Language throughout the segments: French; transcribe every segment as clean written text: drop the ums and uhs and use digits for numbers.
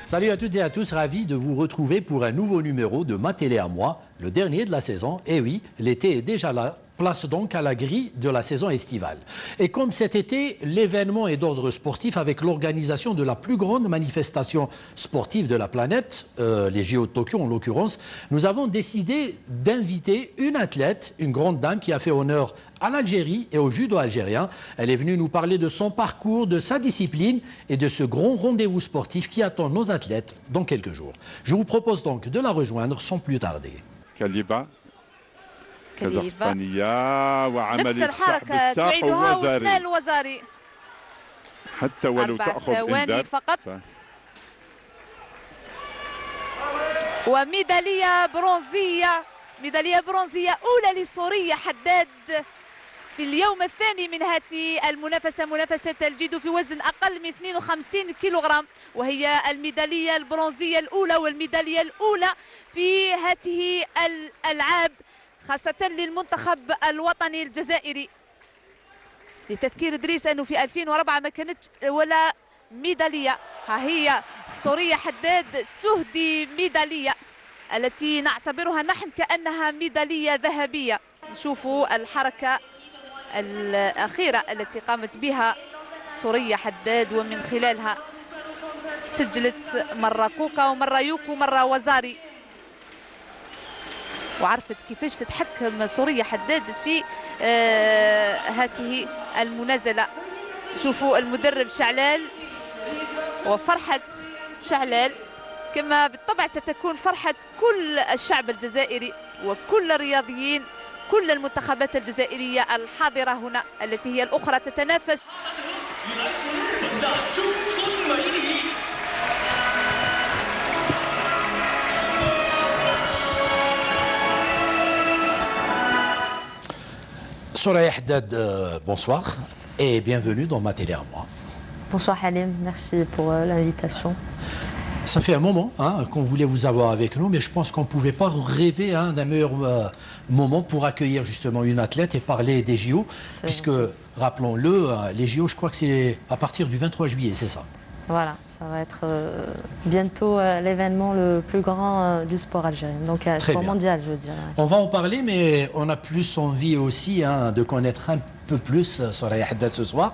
Salut à toutes et à tous, ravi de vous retrouver pour un nouveau numéro de Ma Télé à moi, le dernier de la saison. Et oui, l'été est déjà là, place donc à la grille de la saison estivale. Et comme cet été, l'événement est d'ordre sportif avec l'organisation de la plus grande manifestation sportive de la planète, les JO de Tokyo en l'occurrence, nous avons décidé d'inviter une athlète, une grande dame qui a fait honneur à l'Algérie et au judo algérien. Elle est venue nous parler de son parcours, de sa discipline et de ce grand rendez-vous sportif qui attend nos athlètes dans quelques jours. Je vous propose donc de la rejoindre sans plus tarder. كليبة كازاخستانية وعملت سحب الساق الوزاري حتى ولو تأخذ إنذار فقط وميدالية برونزية أولى لسوريا حداد في اليوم الثاني من هذه المنافسة، منافسة الجيدو في وزن أقل من 52 كيلوغرام، وهي الميدالية البرونزية الأولى والميدالية الأولى في هذه الألعاب خاصة للمنتخب الوطني الجزائري. لتذكير إدريس أنه في 2004 ما كانت ولا ميدالية. ها هي سوريا حداد تهدي ميدالية التي نعتبرها نحن كأنها ميدالية ذهبية. نشوفوا الحركة الأخيرة التي قامت بها سوريا حداد ومن خلالها سجلت مرة كوكا ومرة يوكو ومرة وزاري، وعرفت كيفاش تتحكم سوريا حداد في هذه المنازلة. شوفوا المدرب شعلال وفرحة شعلال كما بالطبع ستكون فرحة كل الشعب الجزائري وكل الرياضيين، كل المنتخبات الجزائرية الحاضرة هنا التي هي الأخرى تتنافس. Soraya Haddad, bonsoir et bienvenue dans Ma Télé à moi. Bonsoir Halim, merci pour l'invitation. Ça fait un moment qu'on voulait vous avoir avec nous, mais je pense qu'on ne pouvait pas rêver d'un meilleur moment pour accueillir justement une athlète et parler des JO, puisque, rappelons-le, les JO, je crois que c'est à partir du 23 juillet, c'est ça? Voilà, ça va être bientôt l'événement le plus grand du sport algérien, donc sport mondial, je veux dire. On va en parler, mais on a plus envie aussi de connaître un peu plus Soraya Haddad ce soir.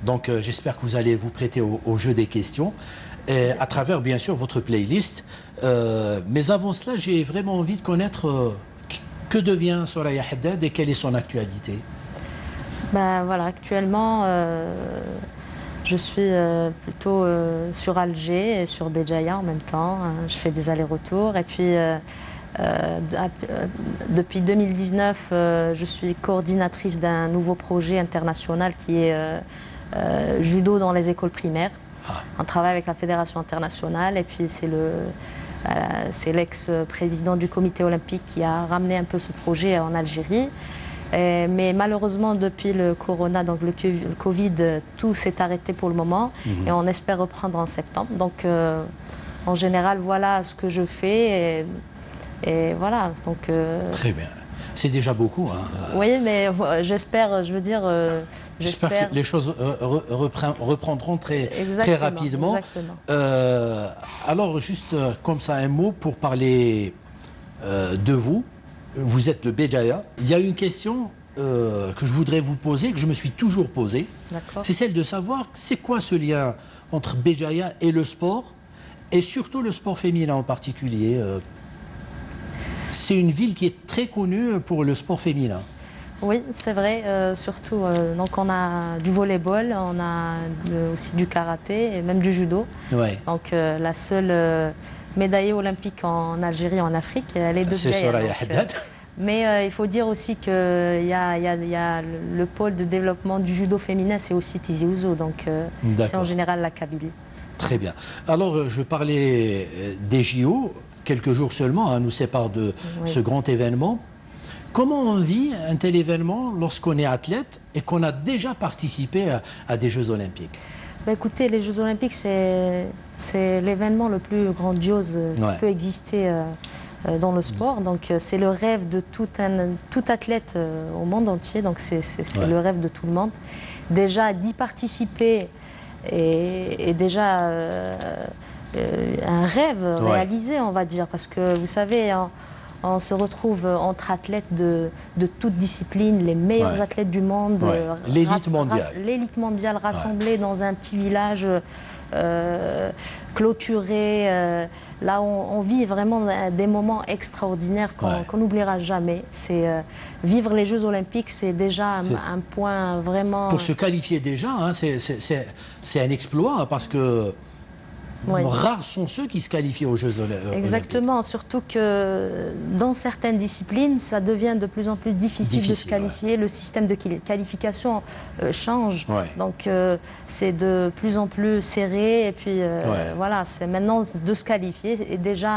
Donc j'espère que vous allez vous prêter au jeu des questions. Et à travers bien sûr votre playlist. Mais avant cela, j'ai vraiment envie de connaître que devient Soraya Haddad et quelle est son actualité. Ben voilà, actuellement je suis plutôt sur Alger et sur Béjaïa en même temps. Je fais des allers-retours et puis depuis 2019 je suis coordinatrice d'un nouveau projet international qui est judo dans les écoles primaires. On travaille avec la Fédération internationale et puis c'est l'ex-président du comité olympique qui a ramené un peu ce projet en Algérie. Mais malheureusement, depuis le corona, donc le Covid, tout s'est arrêté pour le moment et on espère reprendre en septembre. Donc en général, voilà ce que je fais et voilà. Donc, très bien. C'est déjà beaucoup. Oui, mais j'espère, je veux dire... J'espère que les choses reprendront très rapidement. Alors, juste comme ça, un mot pour parler de vous. Vous êtes de Béjaïa. Il y a une question que je voudrais vous poser, que je me suis toujours posée. C'est celle de savoir c'est quoi ce lien entre Béjaïa et le sport, et surtout le sport féminin en particulier. C'est une ville qui est très connue pour le sport féminin. Oui, c'est vrai, surtout, donc on a du volleyball, on a aussi du karaté et même du judo. Ouais. Donc la seule médaillée olympique en Algérie, en Afrique, elle est de Béjaïa. C'est Soraya Haddad. Mais il faut dire aussi qu'il y a le pôle de développement du judo féminin, c'est aussi Tizi Ouzou, donc c'est en général la Kabylie. Très bien. Alors je parlais des JO, quelques jours seulement nous séparent de ce grand événement. Comment on vit un tel événement lorsqu'on est athlète et qu'on a déjà participé à des Jeux Olympiques? Bah écoutez, les Jeux Olympiques, c'est l'événement le plus grandiose qui peut exister dans le sport. Donc c'est le rêve de tout athlète au monde entier. Donc c'est le rêve de tout le monde. Déjà d'y participer et déjà un rêve réalisé, on va dire, parce que vous savez, on se retrouve entre athlètes de toutes disciplines, les meilleurs athlètes du monde, l'élite mondiale rassemblée dans un petit village clôturé. Là, on vit vraiment des moments extraordinaires qu'on n'oubliera jamais. Vivre les Jeux Olympiques, c'est déjà un point vraiment... Pour se qualifier déjà, hein, c'est un exploit, parce que... rares sont ceux qui se qualifient aux Jeux Olympiques. Exactement, surtout que dans certaines disciplines, ça devient de plus en plus difficile de se qualifier. Le système de qualification change, donc c'est de plus en plus serré. Et puis voilà, c'est maintenant de se qualifier est déjà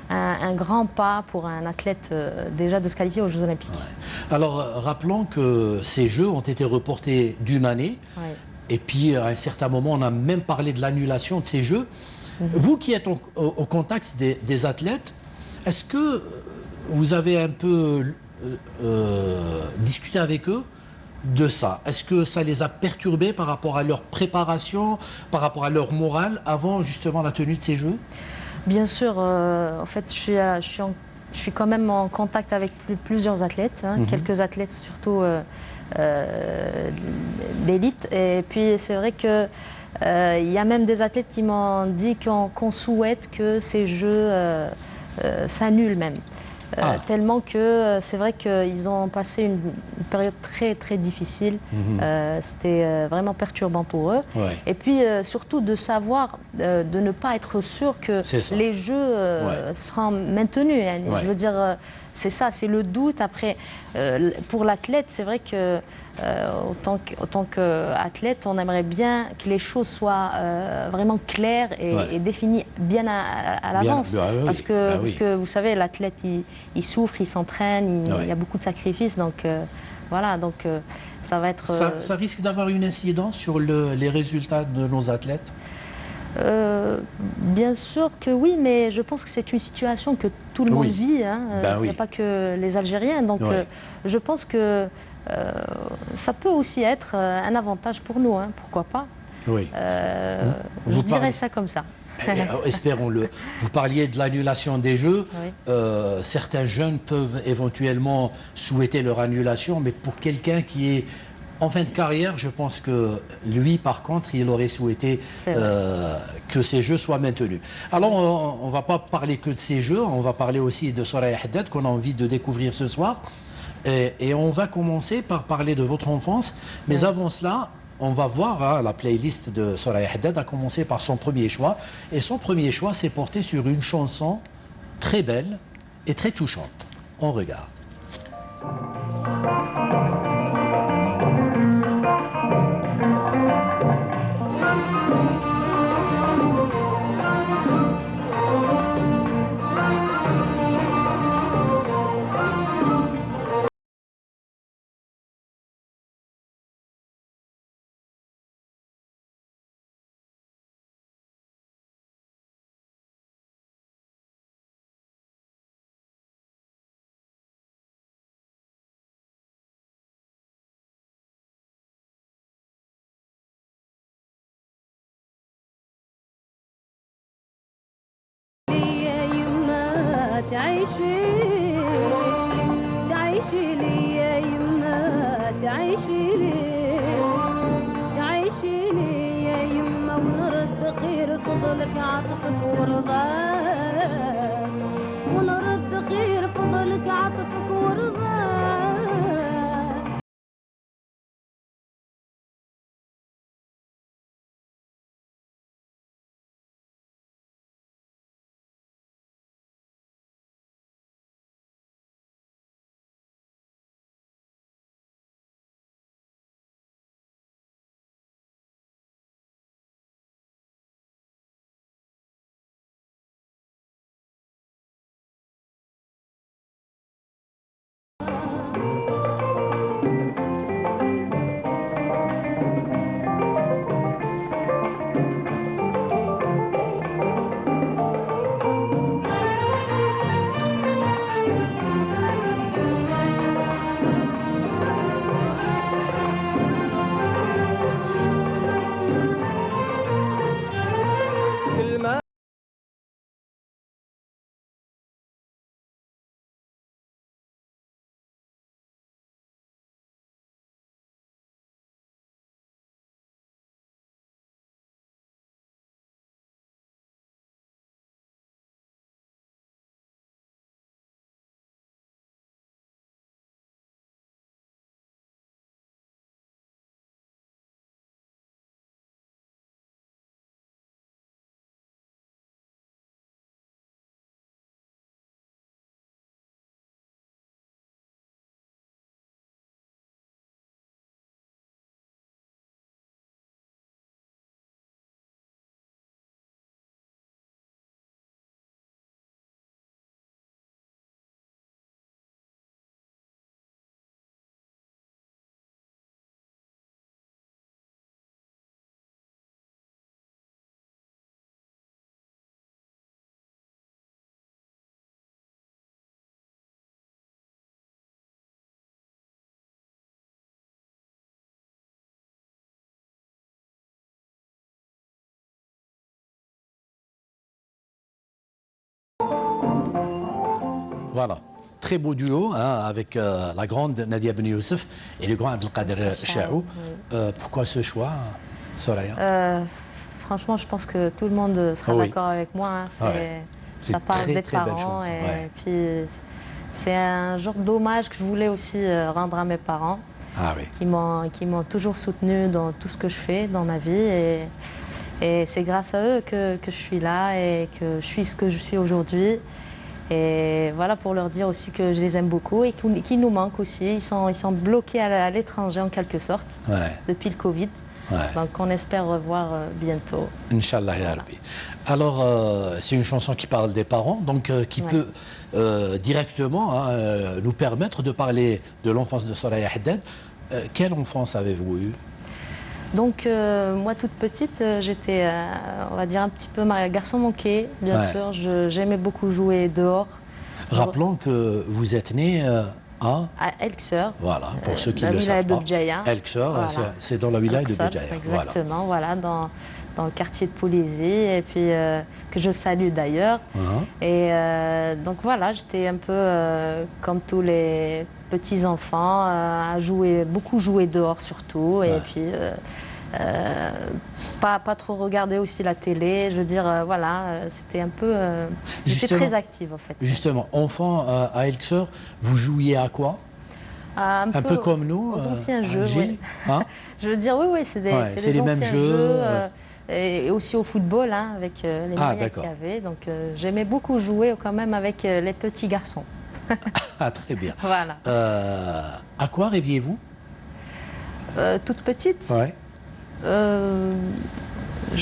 un grand pas pour un athlète déjà de se qualifier aux Jeux Olympiques. Alors rappelons que ces Jeux ont été reportés d'une année. Et puis, à un certain moment, on a même parlé de l'annulation de ces Jeux. Vous qui êtes au contact des athlètes, est-ce que vous avez un peu discuté avec eux de ça? Est-ce que ça les a perturbés par rapport à leur préparation, par rapport à leur morale, avant justement la tenue de ces Jeux? Bien sûr, en fait, je suis quand même en contact avec plusieurs athlètes, quelques athlètes surtout... d'élite. Et puis c'est vrai que il y a même des athlètes qui m'ont dit qu'on souhaite que ces Jeux s'annulent même. Tellement que c'est vrai qu'ils ont passé une période très très difficile. C'était vraiment perturbant pour eux. Et puis surtout de savoir, de ne pas être sûr que les Jeux seront maintenus. Je veux dire, c'est ça, c'est le doute. Après, pour l'athlète, c'est vrai que autant qu'athlète, on aimerait bien que les choses soient vraiment claires et définies bien à l'avance. Parce que vous savez, l'athlète, il souffre, il s'entraîne, il y a beaucoup de sacrifices. Donc voilà, donc ça va être... Ça risque d'avoir une incidence sur les résultats de nos athlètes? Bien sûr que oui, mais je pense que c'est une situation que tout le monde vit. Il n'y a pas que les Algériens. Donc je pense que ça peut aussi être un avantage pour nous. Pourquoi pas? Je dirais ça comme ça. Espérons-le. Vous parliez de l'annulation des Jeux. Certains jeunes peuvent éventuellement souhaiter leur annulation, mais pour quelqu'un qui est en fin de carrière, je pense que lui, par contre, il aurait souhaité que ces Jeux soient maintenus. Alors, on ne va pas parler que de ces Jeux, on va parler aussi de Soraya Haddad, qu'on a envie de découvrir ce soir. Et on va commencer par parler de votre enfance. Mais avant cela, on va voir la playlist de Soraya Haddad, a commencé par son premier choix. Et son premier choix s'est porté sur une chanson très belle et très touchante. On regarde. تعيشي لي يا يما تعيشي لي يا يما ونرد خير فضلك عطفك ورضاك ونرد خير فضلك عطفك ورضاك Voilà. Très beau duo hein, avec la grande Nadia Ben Youssef et le grand Abdelkader Chaou. Pourquoi ce choix, Soraya? Franchement, je pense que tout le monde sera d'accord avec moi. Hein. Ça parle des parents. Et puis, c'est un genre d'hommage que je voulais aussi rendre à mes parents, qui m'ont toujours soutenu dans tout ce que je fais dans ma vie. Et c'est grâce à eux que je suis là et que je suis ce que je suis aujourd'hui. Et voilà, pour leur dire aussi que je les aime beaucoup et qu'ils nous manquent aussi. Ils sont bloqués à l'étranger en quelque sorte depuis le Covid. Donc on espère revoir bientôt. Inch'Allah ya Rabbi. Alors c'est une chanson qui parle des parents, donc qui peut directement nous permettre de parler de l'enfance de Soraya Haddad. Quelle enfance avez-vous eue? Donc moi toute petite, j'étais, on va dire, un petit peu garçon manqué, bien sûr. J'aimais beaucoup jouer dehors. Rappelons que vous êtes né à Elxer. Voilà, pour ceux qui ne le savent pas. Elxer, c'est dans la wilaya de Béjaïa. Exactement, voilà, dans le quartier de Poulizy, et puis que je salue d'ailleurs. Et donc voilà, j'étais un peu comme tous les petits enfants, à beaucoup jouer dehors surtout, et puis pas trop regarder aussi la télé. Je veux dire, voilà, c'était un peu. J'étais très active en fait. Justement, enfant à Elxer, vous jouiez à quoi? Un peu comme nous, aux anciens jeux. Hein? Je veux dire, oui, c'est les mêmes jeux. Et aussi au football, hein, avec les moyens qu'il y avait. Donc j'aimais beaucoup jouer quand même avec les petits garçons. Très bien. Voilà. À quoi rêviez-vous? Toute petite?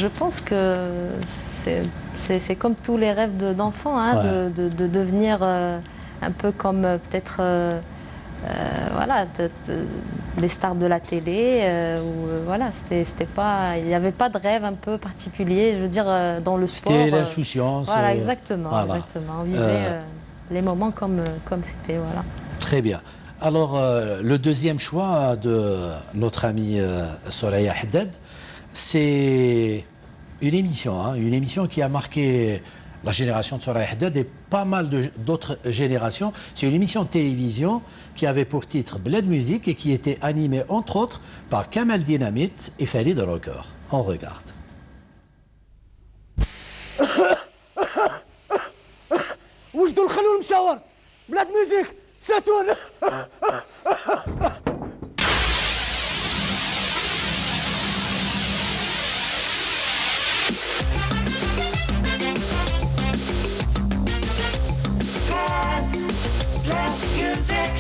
Je pense que c'est comme tous les rêves d'enfants, hein, de devenir un peu comme peut-être voilà, les stars de la télé. Voilà, c'était pas, il n'y avait pas de rêve un peu particulier. Je veux dire, dans le sport. C'était l'insouciance. Voilà, exactement. On vivait les moments comme c'était. Voilà. Très bien. Alors, le deuxième choix de notre amie Soraya Haddad, c'est une émission qui a marqué la génération de Soraya Haddad et pas mal d'autres générations. C'est une émission de télévision qui avait pour titre Bled Music et qui était animée entre autres par Kamel Dynamite et Farid Rocker. On regarde. وجدوا الخلول المشاور بلاد ميوزيك ساتون. Let's music.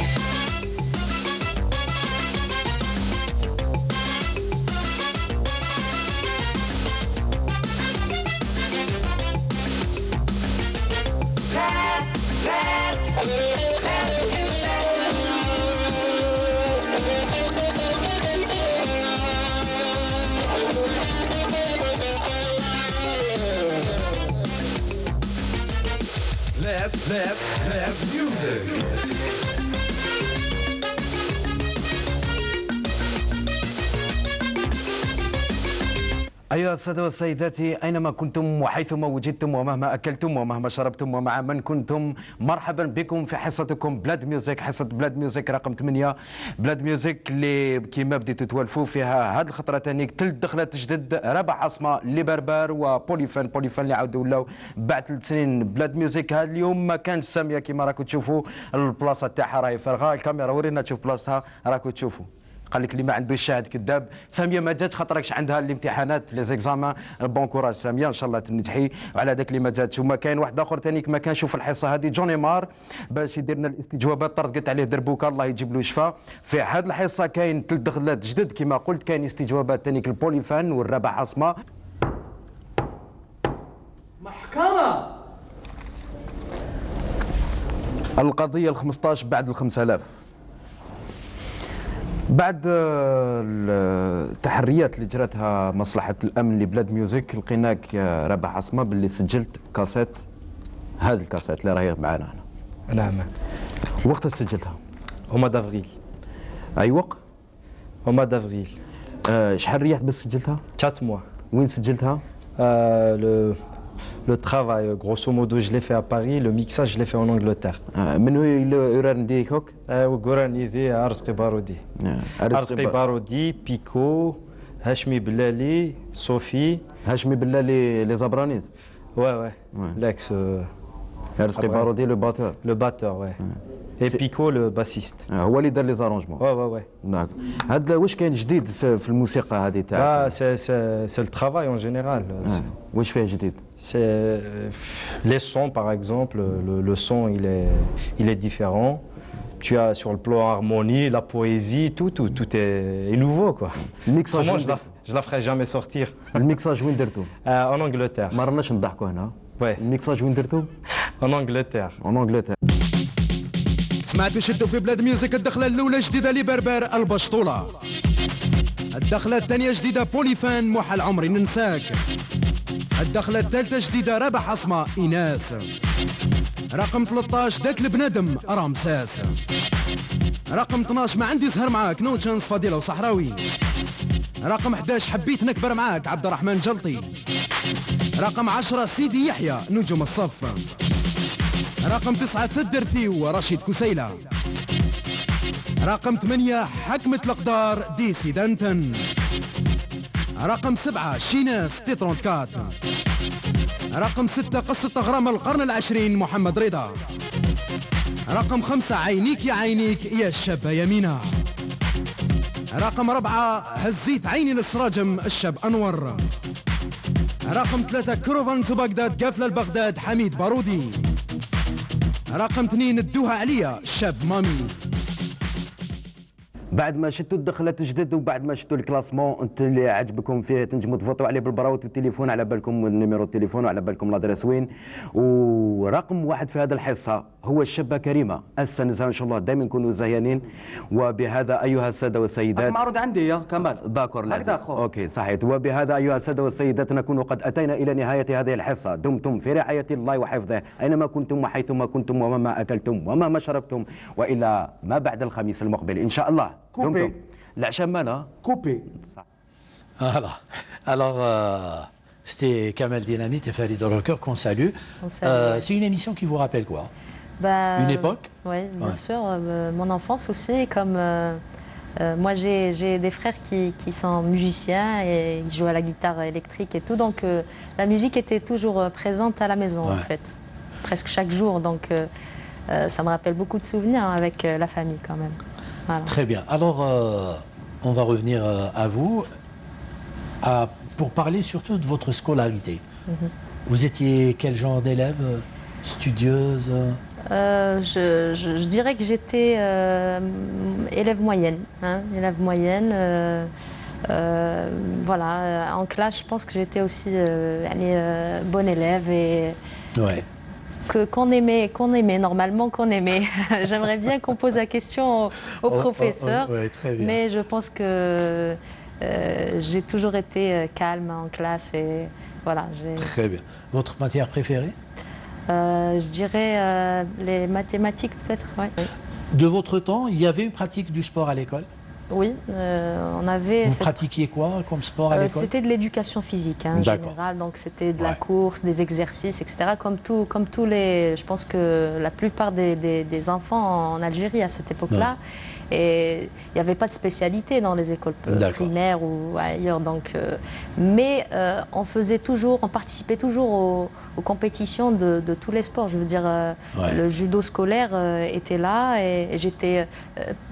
أيها السادة والسيدات، أينما كنتم وحيثما وجدتم ومهما أكلتم ومهما شربتم ومع من كنتم، مرحبا بكم في حصتكم بلاد ميوزيك، حصة بلاد ميوزيك رقم 8. بلاد ميوزيك اللي كيما بديتوا توالفوا فيها هذه الخطرة تانيك ثلاث دخلات جدد، ربع عصمة لبربر وبوليفان اللي عاودوا ولاو بعد 3 سنين. بلاد ميوزيك هذا اليوم ما كانش سامية كيما راكم تشوفوا، البلاصة تاعها راهي فارغة. الكاميرا ورينا تشوف بلاصتها، راكم تشوفوا. قال لك اللي ما عندوش شاهد كذاب. ساميه ما جاتش خاطركش عندها الامتحانات لي زيكزامان. بون كوراج ساميه، ان شاء الله تنجحي. وعلى ذاك اللي ما جاتش. وما كاين واحد اخر ثاني ما كان شوف الحصه هذه جوني مار باش يدير لنا الاستجوابات، طردقت عليه دربوكا الله يجيب له شفاء. في هذه الحصه كاين 3 دخلات جدد كما قلت، كاين استجوابات ثاني البوليفان والربع عصمه. محكمه القضيه ال15 بعد ال5000. بعد التحريات اللي جرتها مصلحة الأمن لبلاد ميوزيك، لقيناك يا ربع عصمة باللي سجلت كاسيت، هذا الكاسيت اللي راهي معنا هنا. نعم. وقت سجلتها؟ au mois d'avril. أي وقت؟ au mois d'avril. شحال ريحت بس سجلتها؟ 4 mois. وين سجلتها؟ le Le travail, grosso modo, je l'ai fait à Paris. Le mixage, je l'ai fait en Angleterre. من هو يران ديكوك؟ وقراني ذي أرزقي بارودي. أرزقي بارودي، بيكو، هاشمي بلالي، صوفي. هاشمي بلالي les Zabraniz. Ouais. L'ex. أرزقي بارودي le batteur. Le batteur, ouais. Et Pico, le bassiste. هو اللي دار لي زارونجمون. Ouais. داك. هاد واش كاين جديد في الموسيقى هذه تاعك؟ C'est le travail en général. واش فيه جديد؟ C'est les sons, par exemple. Le son, il est différent. Tu as sur le plan harmonie, la poésie, tout est nouveau, quoi. Moi, je la ferai jamais sortir. Le mixage وين درتو؟ En Angleterre. ما رناش نضحكوا هنا. Ouais. الميكساج وين درتو؟ En Angleterre. En Angleterre. سمعتوا شدوا في بلاد ميوزك الدخله الاولى جديده لبربر البشطوله. الدخله الثانيه جديده بوليفان محل عمري ننساك. الدخله الثالثه جديده رابح عصمه ايناس. رقم 13 داك البنادم رامساس. رقم 12 ما عندي سهر معاك نو تشانس فضيله وصحراوي. رقم 11 حبيت نكبر معاك عبد الرحمن جلطي. رقم 10 سيدي يحيى نجوم الصف. رقم 9 ثدرتي ورشيد كسيلة. رقم 8 حكمة الأقدار ديسي دانتن. رقم 7 شيناس تي 34. رقم 6 قصة أغرام القرن العشرين محمد رضا. رقم 5 عينيك يا عينيك يا الشابة يمينة. رقم 4 هزيت عيني للسراجم الشاب أنور. رقم 3 كروفان تو بغداد قافلة لبغداد حميد بارودي. رقم 2 ادوها عليا الشاب مامي. بعد ما شفتوا الدخلات الجدد وبعد ما شفتوا الكلاسمون انت اللي عجبكم فيه تنجموا تفوتوا عليه بالبراوت والتليفون على بالكم النيميرو التليفون وعلى بالكم لادريس وين. ورقم واحد في هذا الحصه هو الشابه كريمه. السنه ان شاء الله دائما نكونوا زيانين. وبهذا ايها الساده والسيدات معروض عندي يا كمال. داكور اوكي صحيح. وبهذا ايها الساده والسيدات نكون قد اتينا الى نهايه هذه الحصه. دمتم في رعايه الله وحفظه اينما كنتم وحيثما كنتم ومما اكلتم ومما شربتم والى ما بعد الخميس المقبل ان شاء الله. Coupé. العشاء مانا Coupé. Voilà. Alors, c'était Kamel Dynamite et Farid Rocker qu'on salue. C'est une émission qui vous rappelle quoi? Une époque? Oui, bien sûr. Mon enfance aussi. Comme moi, j'ai des frères qui sont musiciens et ils jouent à la guitare électrique et tout. Donc, la musique était toujours présente à la maison, en fait. Presque chaque jour. Donc, ça me rappelle beaucoup de souvenirs avec la famille, quand même. Voilà. Très bien. Alors, on va revenir à vous pour parler surtout de votre scolarité. Vous étiez quel genre d'élève? Studieuse? Je dirais que j'étais élève moyenne. Élève moyenne. Voilà. En classe, je pense que j'étais aussi bonne élève et... Ouais. Qu'on aimait normalement, qu'on aimait. J'aimerais bien qu'on pose la question au professeur, ouais, très bien. mais je pense que j'ai toujours été calme en classe et voilà. Très bien. Votre matière préférée? Je dirais les mathématiques peut-être. Ouais. De votre temps, il y avait une pratique du sport à l'école? Oui, on avait... Vous pratiquiez quoi comme sport à l'école? C'était de l'éducation physique en général, donc c'était de la course, des exercices, etc. Comme tous les... Je pense que la plupart des enfants en Algérie à cette époque-là. Et il n'y avait pas de spécialité dans les écoles primaires ou ailleurs. Donc, mais on participait toujours aux compétitions de tous les sports. Je veux dire, le judo scolaire était là et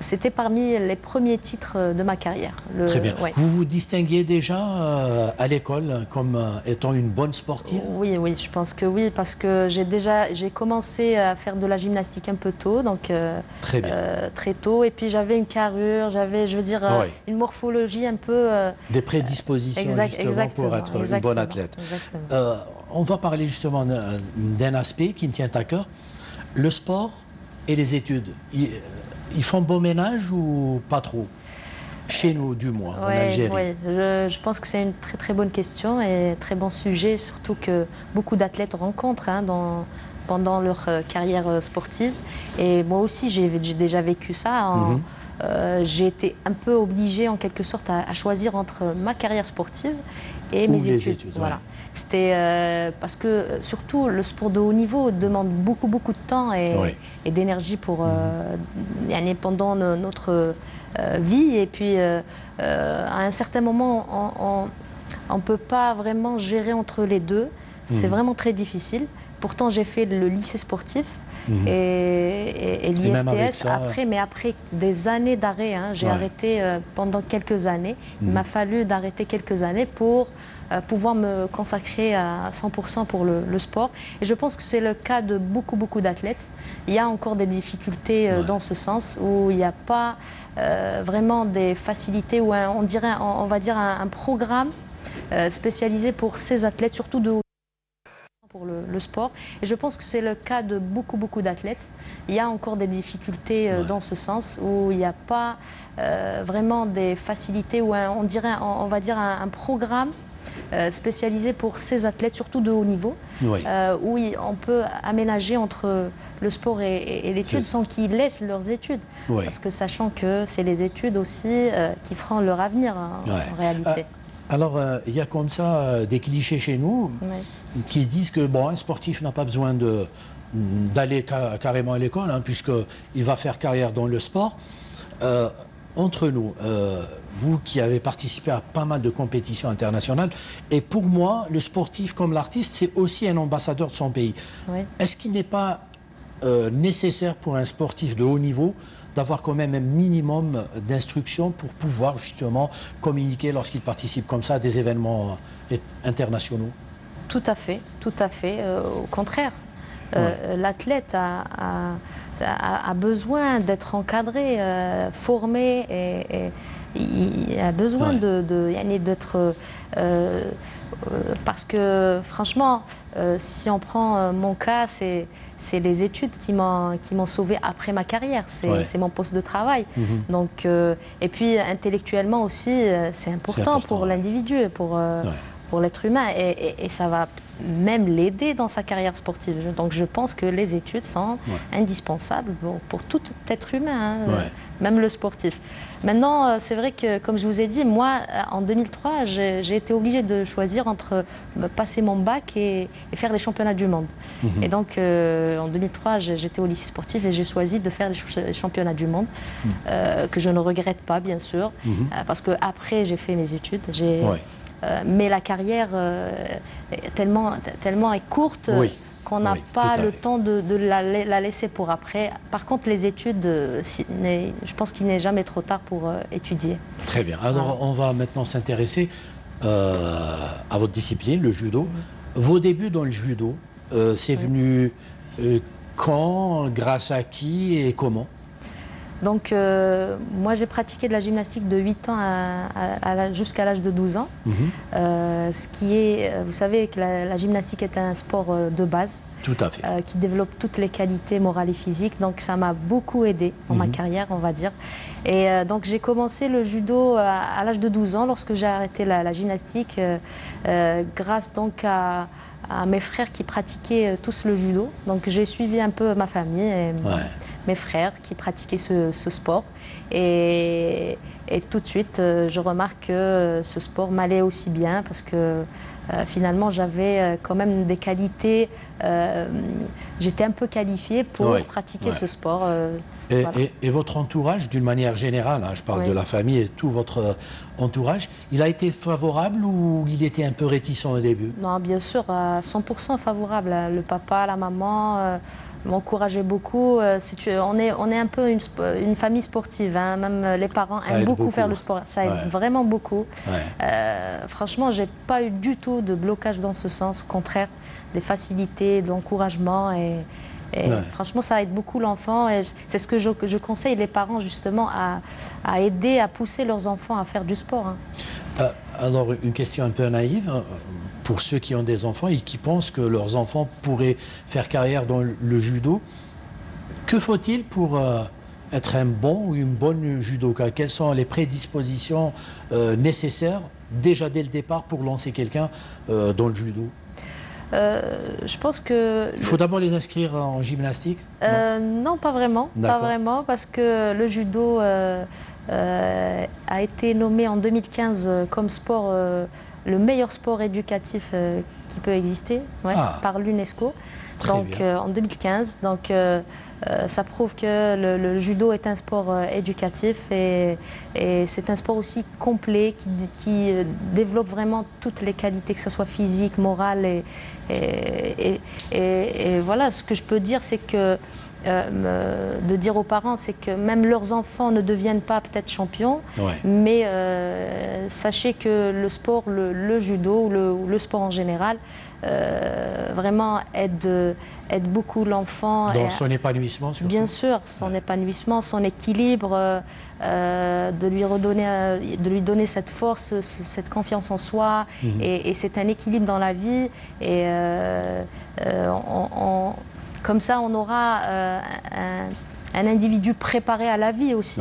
c'était parmi les premiers titres de ma carrière. Très bien. Vous vous distinguiez déjà à l'école comme étant une bonne sportive? Oui, je pense que oui, parce que j'ai commencé à faire de la gymnastique un peu tôt, donc très tôt. Et puis j'avais une carrure, je veux dire, une morphologie un peu... Des prédispositions justement pour être une bonne athlète. On va parler justement d'un aspect qui me tient à cœur, le sport et les études. Ils font bon ménage ou pas trop? Chez nous, du moins, en Algérie. Oui, je pense que c'est une très très bonne question et très bon sujet, surtout que beaucoup d'athlètes rencontrent pendant leur carrière sportive. Et moi aussi, j'ai déjà vécu ça. J'ai été un peu obligée en quelque sorte à choisir entre ma carrière sportive et mes études. Voilà. C'était parce que surtout le sport de haut niveau demande beaucoup de temps et d'énergie pour pendant notre vie. Et puis à un certain moment, on ne peut pas vraiment gérer entre les deux. C'est vraiment très difficile. Pourtant, j'ai fait le lycée sportif et l'ISTS après des années d'arrêt. J'ai arrêté pendant quelques années. Il m'a fallu d'arrêter quelques années pour pouvoir me consacrer à 100% pour le sport. Et je pense que c'est le cas de beaucoup d'athlètes. Il y a encore des difficultés dans ce sens où il n'y a pas vraiment des facilités ou on va dire un programme spécialisé pour ces athlètes, surtout de haut pour le sport. Et je pense que c'est le cas de beaucoup d'athlètes. Il y a encore des difficultés dans ce sens où il n'y a pas vraiment des facilités ou on va dire un programme spécialisé pour ces athlètes, surtout de haut niveau, où on peut aménager entre le sport et l'étude sans qu'ils laissent leurs études. Parce que sachant que c'est les études aussi qui feront leur avenir en réalité. Alors, il y a comme ça des clichés chez nous qui disent que un sportif n'a pas besoin d'aller carrément à l'école, puisqu'il va faire carrière dans le sport. Entre nous, vous qui avez participé à pas mal de compétitions internationales, et pour moi, le sportif comme l'artiste, c'est aussi un ambassadeur de son pays. Est-ce qu'il n'est pas nécessaire pour un sportif de haut niveau d'avoir quand même un minimum d'instruction pour pouvoir justement communiquer lorsqu'il participe comme ça à des événements internationaux? Tout à fait. Au contraire, l'athlète a besoin d'être encadré, formé, et il a besoin d'être... parce que franchement, si on prend mon cas, c'est les études qui m'ont sauvé après ma carrière, c'est mon poste de travail. Donc, et puis intellectuellement aussi, c'est important pour l'individu, pour l'être humain, et ça va même l'aider dans sa carrière sportive. Donc je pense que les études sont indispensables pour tout être humain, même le sportif. Maintenant, c'est vrai que, comme je vous ai dit, moi, en 2003, j'ai été obligée de choisir entre passer mon bac et faire les championnats du monde. Et donc, en 2003, j'étais au lycée sportif et j'ai choisi de faire les championnats du monde, que je ne regrette pas, bien sûr, parce qu'après, j'ai fait mes études. Mais la carrière tellement est courte qu'on n'a pas le temps de la laisser pour après. Par contre, les études, je pense qu'il n'est jamais trop tard pour étudier. Très bien. Alors, on va maintenant s'intéresser à votre discipline, le judo. Vos débuts dans le judo, c'est venu quand, grâce à qui et comment? Donc, moi, j'ai pratiqué de la gymnastique de 8 ans jusqu'à l'âge de 12 ans. Ce qui est, vous savez que la gymnastique est un sport de base. Tout à fait. Qui développe toutes les qualités morales et physiques. Donc, ça m'a beaucoup aidé dans ma carrière, on va dire. Et donc, j'ai commencé le judo à l'âge de 12 ans, lorsque j'ai arrêté la gymnastique, grâce donc à mes frères qui pratiquaient tous le judo. Donc, j'ai suivi un peu ma famille et mes frères qui pratiquaient ce sport. Et tout de suite, je remarque que ce sport m'allait aussi bien parce que finalement, j'avais quand même des qualités. J'étais un peu qualifiée pour pratiquer ce sport. Et votre entourage, d'une manière générale, je parle de la famille et tout votre entourage, il a été favorable ou il était un peu réticent au début? Non, bien sûr, à 100% favorable. Le papa, la maman m'encourageaient beaucoup. On est un peu une famille sportive, même les parents aiment beaucoup faire le sport. Ça aide vraiment beaucoup. Franchement, j'ai pas eu du tout de blocage dans ce sens. Au contraire, des facilités, de l'encouragement et franchement, ça aide beaucoup l'enfant. Et c'est ce que je conseille les parents justement à aider, à pousser leurs enfants à faire du sport. Alors, une question un peu naïve, pour ceux qui ont des enfants et qui pensent que leurs enfants pourraient faire carrière dans le judo, que faut-il pour être un bon ou une bonne judoka? Quelles sont les prédispositions nécessaires déjà dès le départ pour lancer quelqu'un dans le judo? Je pense que... Il faut d'abord les inscrire en gymnastique? Non, pas vraiment. Pas vraiment, parce que le judo a été nommé en 2015 comme sport, le meilleur sport éducatif qui peut exister par l'UNESCO. Donc en 2015. Donc ça prouve que le judo est un sport éducatif et c'est un sport aussi complet qui développe vraiment toutes les qualités, que ce soit physique, morale et voilà, ce que je peux dire, c'est que de dire aux parents, c'est que même leurs enfants ne deviennent pas peut-être champions, mais sachez que le sport, le judo ou le sport en général, vraiment aide beaucoup l'enfant. Dans son épanouissement surtout. Bien sûr, son épanouissement, son équilibre, de lui donner cette force, cette confiance en soi, et c'est un équilibre dans la vie, et comme ça on aura un individu préparé à la vie aussi.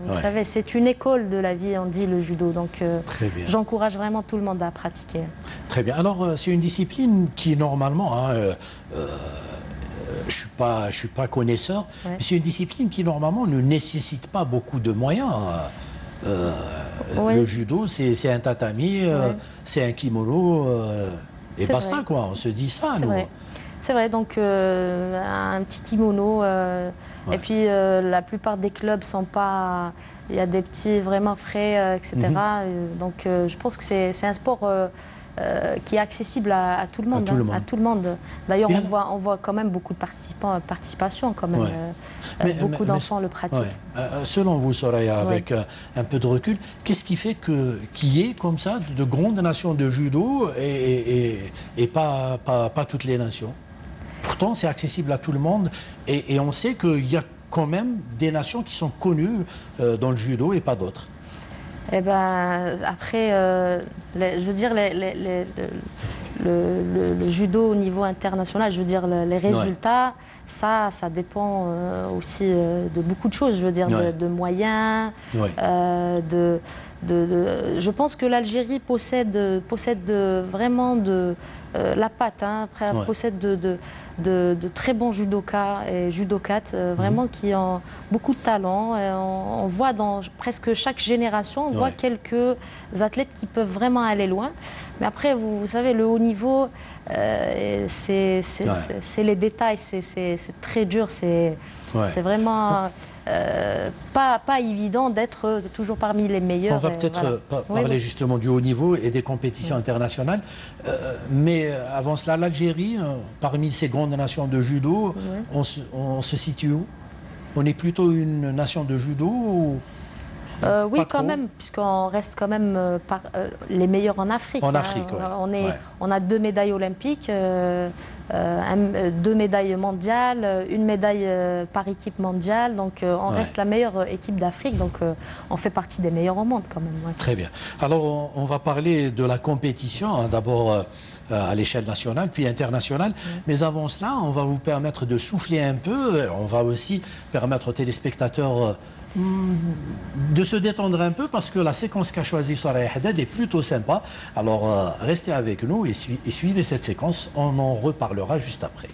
Vous savez, c'est une école de la vie, on dit, le judo. Donc j'encourage vraiment tout le monde à pratiquer. Très bien. Alors c'est une discipline qui normalement, je suis pas connaisseur, mais c'est une discipline qui normalement ne nécessite pas beaucoup de moyens. Le judo, c'est un tatami, c'est un kimono, et basta quoi, on se dit ça, nous. C'est vrai, donc un petit kimono, et puis la plupart des clubs sont pas... Il y a des petits vraiment frais, etc. Donc je pense que c'est un sport qui est accessible à tout le monde. À tout le monde. D'ailleurs, on voit quand même beaucoup de participation, quand même. Beaucoup d'enfants le pratiquent. Selon vous, Soraya, avec un peu de recul, qu'est-ce qui fait qu'il y ait comme ça de grandes nations de judo et pas toutes les nations? Pourtant, c'est accessible à tout le monde et on sait qu'il y a quand même des nations qui sont connues dans le judo et pas d'autres. Eh ben, après, je veux dire, le judo au niveau international, je veux dire, les résultats, ça dépend aussi de beaucoup de choses, je veux dire, de moyens, je pense que l'Algérie possède vraiment la patte, possède de très bons judokas et judokates, vraiment qui ont beaucoup de talent. On voit dans presque chaque génération, on voit quelques athlètes qui peuvent vraiment aller loin. Mais après, vous savez, le haut niveau, c'est les détails, c'est très dur, c'est vraiment pas évident d'être toujours parmi les meilleurs. On va peut-être parler justement du haut niveau et des compétitions internationales. Mais avant cela, l'Algérie, parmi ces grandes nations de judo, on se situe où? On est plutôt une nation de judo ou... oui, quand même, puisqu'on reste quand même les meilleurs en Afrique. En Afrique, on a 2 médailles olympiques, 2 médailles mondiales, 1 médaille par équipe mondiale. Donc on reste la meilleure équipe d'Afrique, donc on fait partie des meilleurs au monde quand même. Très bien. Alors on va parler de la compétition, d'abord à l'échelle nationale, puis internationale. Mais avant cela, on va vous permettre de souffler un peu. On va aussi permettre aux téléspectateurs de se détendre un peu, parce que la séquence qu'a choisie Soraya Haddad est plutôt sympa. Alors restez avec nous et suivez cette séquence, on en reparlera juste après.